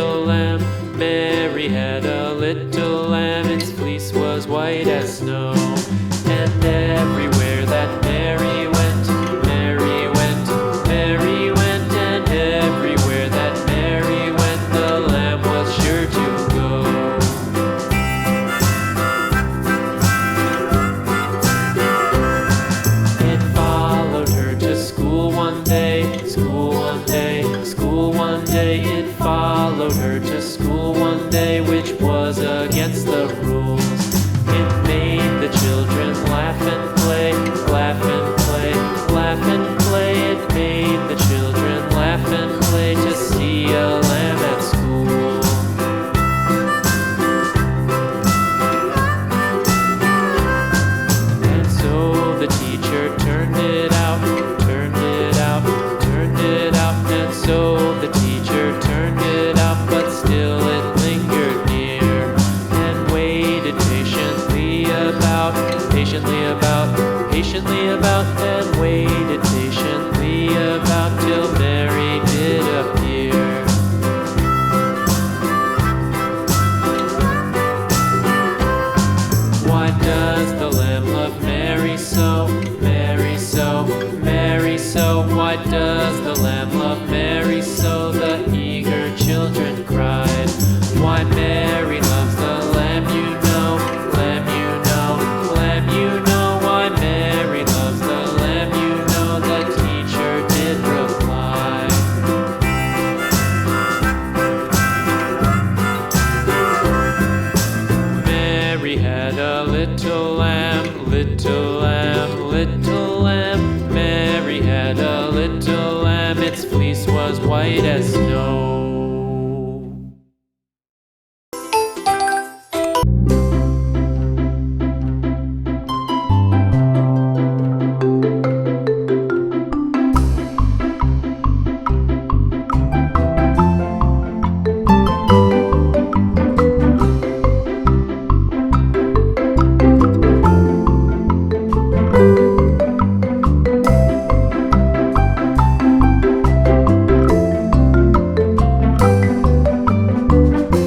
little lamb. Mary had a little lamb, its fleece was white as snow. And everywhere that Mary went, Mary went, Mary went, and everywhere that Mary went, the lamb was sure to go. It followed her to school one day, school one day, school one day. It followed her to school one day, which was against the rules. It made the children laugh and play, laugh and play, laugh and play. It made the children laugh and play to see a lamb at school. And so the teacher turned it out, turned it out, turned it out. And so the teacher turned it out, but still it lingered near and waited patiently about, patiently about, and waited patiently about till Mary did appear. Why does the lamb love Mary so, Mary so, Mary so? Why does the lamb love Mary so? The eager children cried. Why Mary loves the lamb, you know, lamb, you know, lamb, you know. Why Mary loves the lamb, you know, the teacher did reply. Mary had a little lamb, little lamb, little lamb. Mary had a little lamb, its fleece was white as snow.